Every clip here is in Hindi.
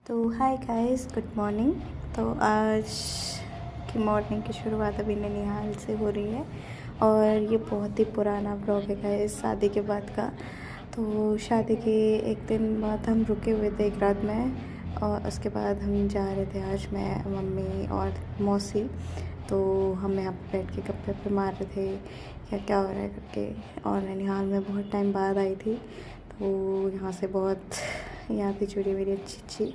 तो हाय गाइस, गुड मॉर्निंग। तो आज की मॉर्निंग की शुरुआत अभी ननिहाल से हो रही है और ये बहुत ही पुराना ब्लॉग है गाइस, शादी के बाद का। तो शादी के एक दिन बाद हम रुके हुए थे एक रात में और उसके बाद हम जा रहे थे आज मैं, मम्मी और मौसी। तो हम यहाँ पर बैठ के गप्पे पे मार रहे थे क्या क्या हो रहा है करके। और ननिहाल में बहुत टाइम बाद आई थी तो यहाँ से बहुत यादें जुड़ी मेरी अच्छी अच्छी।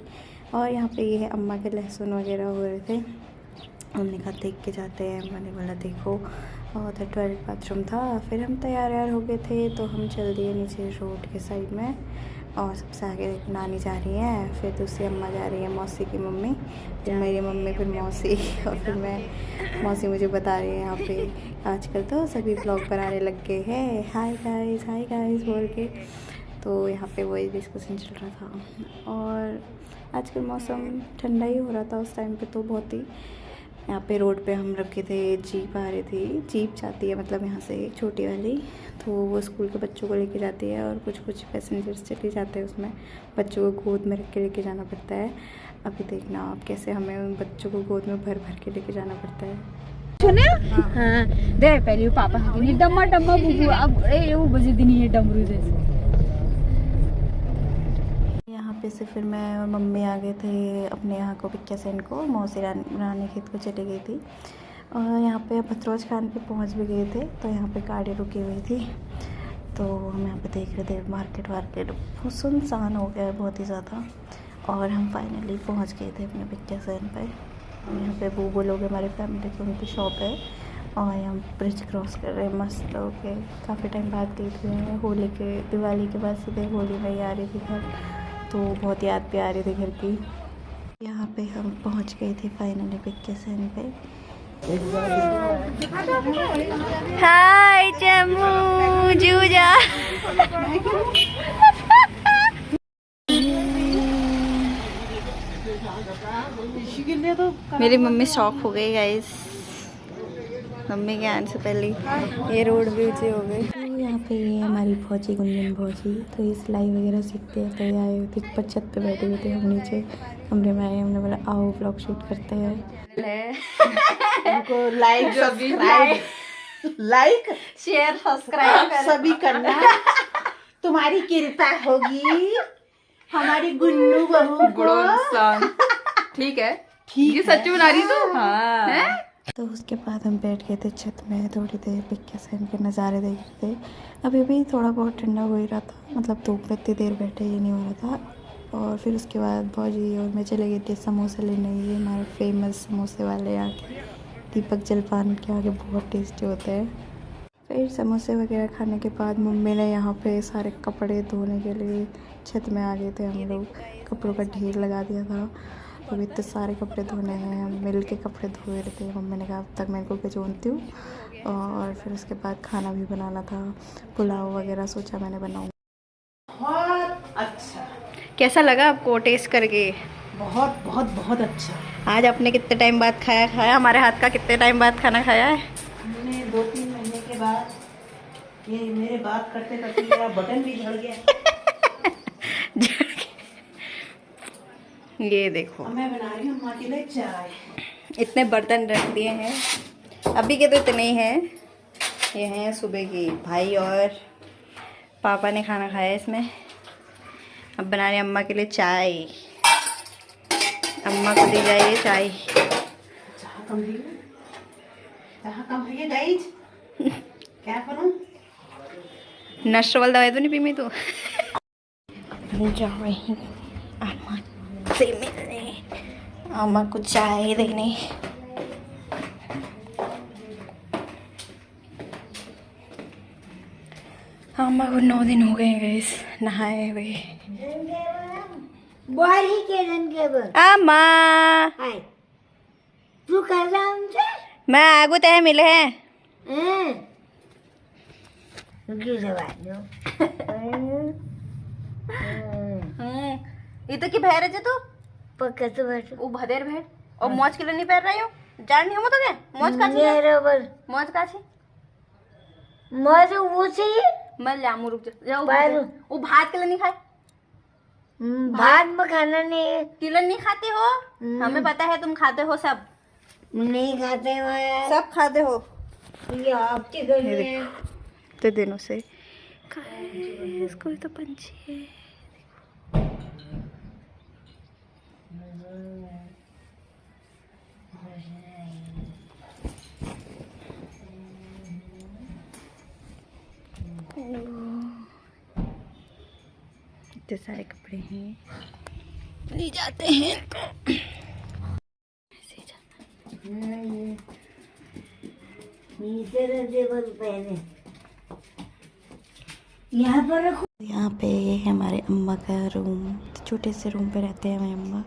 और यहाँ पे ये है अम्मा के लहसुन वगैरह हो रहे थे, हमने कहा देख के जाते हैं। मैंने बोला देखो, और उधर टॉयलेट बाथरूम था। फिर हम तैयार हो गए थे तो हम चल दिए नीचे रोड के साइड में। और सबसे आगे नानी जा रही है, फिर दूसरी अम्मा जा रही है, मौसी की मम्मी, फिर मेरी मम्मी, फिर मौसी और फिर मैं। मौसी मुझे बता रही है यहाँ पे आजकल तो सभी ब्लॉग बनाने लग गए हैं, हाय गाइस बोल के। तो यहाँ पे वही डिस्कशन चल रहा था। और आजकल मौसम ठंडा ही हो रहा था उस टाइम पे, तो बहुत ही। यहाँ पे रोड पे हम रखे थे, जीप आ रही थी, जीप जाती है मतलब यहाँ से छोटी वाली, तो वो स्कूल के बच्चों को लेके जाती है और कुछ पैसेंजर्स चले जाते हैं उसमें। बच्चों को गोद में रख के लेके जाना पड़ता है। अभी देखना आप कैसे हमें उन बच्चों को गोद में भर के लेके जाना पड़ता है। हाँ, दे पहले पापा डम्मा डम्मा बुबू अब वो बजे दिन ये डमरू जैसे। यहाँ पे से फिर मैं और मम्मी आ गए थे अपने यहाँ को, पिक्का सेन को, मौसी रानी खेत को चली गई थी। और यहाँ पे भतरोज खान पे पहुँच भी गए थे तो यहाँ पे गाड़ी रुकी हुई थी। तो हम यहाँ पे देख रहे थे मार्केट बहुत सुनसान हो गया है बहुत ही ज़्यादा। और हम फाइनली पहुँच गए थे अपने पिक्का सेन पे। यहाँ पे वो लोग हमारे फैमिली की उनकी शॉप है और हम ब्रिज क्रॉस कर रहे हैं मस्त हो के। काफ़ी टाइम बाद गई थी, होली के दिवाली के बाद सीधे होली में ही आ रही थी घर, तो बहुत याद भी आ रही थी घर की। यहाँ पे हम पहुँच गए थे फाइनली पिक्का सेन पे। हाय चमू जूजा। मेरी मम्मी शॉक हो गई गाइस, मम्मी के आने से पहले ये रोड भी ऊँची हो गई। तो यहाँ पे ये हमारी भौजी, गुंजन भौजी, तो ये सिलाई वगैरह सीखते हैं। तो ये आए हुए थे, ऊपर छत पे बैठे हुए थे, हम नीचे कमरे में आए। हमने बोला आओ व्लॉग शूट करते हैं। उनको लाइक शेयर सब्सक्राइब सभी करना, तुम्हारी कृपा होगी हमारी गुन्नू बहू को। ठीक है, ठीक ये सच्ची बना रही तू? हाँ। हैं? तो उसके बाद हम बैठ गए थे छत में, थोड़ी देर पिक्का सेन के नज़ारे देख रहे थे। अभी भी थोड़ा बहुत ठंडा हो ही रहा था, मतलब धूप में इतनी देर बैठे ही नहीं हो रहा था। और फिर उसके बाद भौजी और मैं चले गए थे समोसे लेने। ये हमारे फेमस समोसे वाले यहाँ के दीपक जलपान के आगे बहुत टेस्टी होते हैं। फिर समोसे वगैरह खाने के बाद मम्मी ने यहाँ पे सारे कपड़े धोने के लिए छत में आ गए थे हम लोग। कपड़ों का ढेर लगा दिया था, तो इतने सारे कपड़े धोने हैं, हम मिल के कपड़े धो रहे थे। मम्मी ने कहा अब तक मैं इनको भिजोती हूँ। और फिर उसके बाद खाना भी बनाना था, पुलाव वगैरह सोचा मैंने बनाऊँ। बहुत अच्छा, कैसा लगा आपको टेस्ट करके? बहुत बहुत बहुत अच्छा। आज आपने कितने टाइम बाद खाया हमारे हाथ का? कितने टाइम बाद खाना खाया है? हमने 2-3 महीने के बाद। ये मेरे बात करते करते मेरा बटन भी झड़ गया। ये देखो, मैं बना रही हूँ माँ के लिए चाय। इतने बर्तन रख दिए हैं, अभी के तो इतने ही हैं। ये हैं सुबह की, भाई और पापा ने खाना खाया इसमें। अब बना रहे अम्मा के लिए चाय, अम्मा को दी जाएगी चाय। चाह कम है गाइज, क्या करूँ? नशा वाली दवाई तो नहीं पी मैं तो। जा रही अम्मा से मिलने, अम्मा को चाय देने। अम्मा को 9 दिन हो गए गाइस नहाए हुए। अम्मा तू कर रहा हमसे? मैं आगू तय मिले हैं। ये तो की भैर है तू पक्का तो बैठ। वो भदेर भेड़ और मौज के लिए नहीं पहन रही हो, जान नहीं हो तो क्या मौज का छी? बरोबर मौज का छी? मौज वो चाहिए। मैं लामू रुक जा बाहर। वो भात के लिए नहीं खाए। भात में खाना नहीं, तिलन नहीं खाते हो? हमें पता है तुम खाते हो, सब नहीं खाते हो यार। सब खाते हो। ये आपके घर में है। तो दिनों से इसको तो पंछी है। इतने सारे कपड़े हैं, ले जाते हैं तो ऐसे ही जाता है। पहने यहाँ पर रखो। यहाँ पे ये है हमारे अम्मा का रूम। छोटे से रूम पे रहते हैं हमारी अम्मा।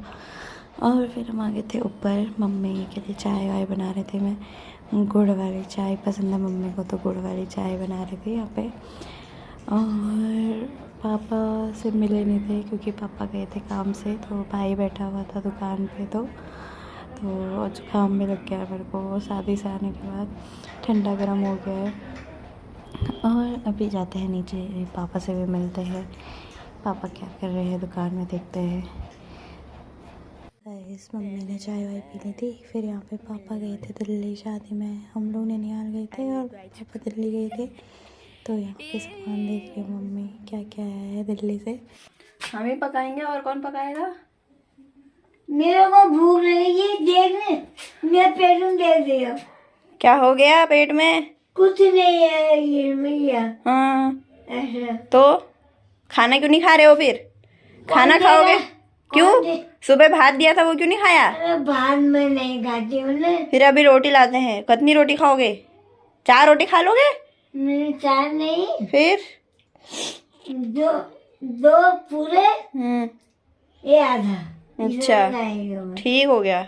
और फिर हम आ गए थे ऊपर, मम्मी के लिए चाय वाय बना रहे थे। मैं गुड़ वाली चाय पसंद है मम्मी को, तो गुड़ वाली चाय बना रहे थे यहाँ पे। और पापा से मिले नहीं थे क्योंकि पापा गए थे काम से, तो भाई बैठा हुआ था दुकान पे। तो जुकाम भी लग गया मेरे को शादी से आने के बाद, ठंडा गर्म हो गया है। और अभी जाते हैं नीचे, पापा से भी मिलते हैं। पापा क्या कर रहे हैं दुकान में, देखते हैं। इस मम्मी ने चाय वाय पी ली थी। फिर यहाँ पे पापा गए थे दिल्ली शादी में, हम लोग नैनीताल गए थे और पापा दिल्ली गए थे। तो यहाँ पे सामान देख रही मम्मी क्या क्या आया है दिल्ली से। हम ही पकाएंगे, और कौन पकाएगा? मेरे को भूख लगी है, देख मेरे पेट में देख दिया। क्या हो गया पेट में? कुछ नहीं है ये भैया। हाँ, ऐसा तो खाना क्यों नहीं खा रहे हो फिर? खाना खाओगे क्यों? सुबह भात दिया था वो क्यों नहीं खाया? अरे भात में नहीं खाती हूँ ना। फिर अभी रोटी लाते हैं, कितनी रोटी खाओगे? 4 रोटी खा लोगे? मेरे 4 नहीं, फिर 2 पूरे, ये आधा। अच्छा, नहीं ठीक हो गया,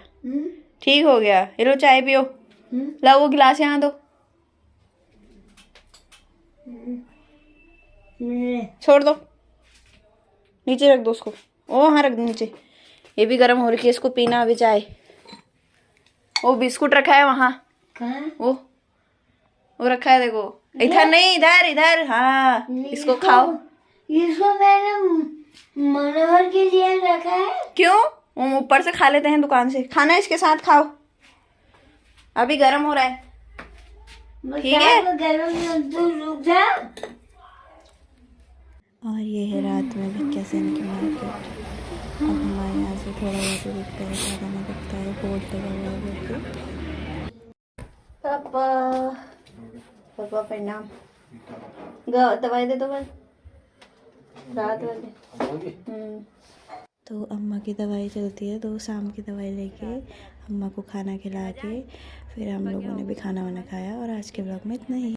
ठीक हो गया। ये लो चाय पियो। लाओ वो गिलास यहाँ दो, छोड़ दो, नीचे रख दो उसको। ओ हाँ, रख दो नीचे। ये भी गर्म हो रही है, इसको पीना अभी चाय। वो बिस्कुट रखा है वहाँ, वो रखा है, देखो। इधर नहीं, इधर इधर। हाँ, इसको खाओ। इसको मैंने मनोहर के लिए रखा है। क्यों? वो ऊपर से खा लेते हैं दुकान से, खाना इसके साथ खाओ। अभी गर्म हो रहा है, ठीक है? गर्म तो रुक जा। और ये है रात में भिक्यासेन की मार्केट। अब हमारे यहाँ से थोड़ा बहुत दिखता है, ज़्यादा नहीं दिखता है। बोर्ड लगा हुआ है बोर्ड। पापा पापा प्रणाम। दवाई दे दो बस, रात वाली। तो अम्मा की दवाई चलती है, तो शाम की दवाई लेके अम्मा को खाना खिला के फिर हम लोगों ने भी खाना वाना खाया। और आज के ब्लॉग में इतना ही।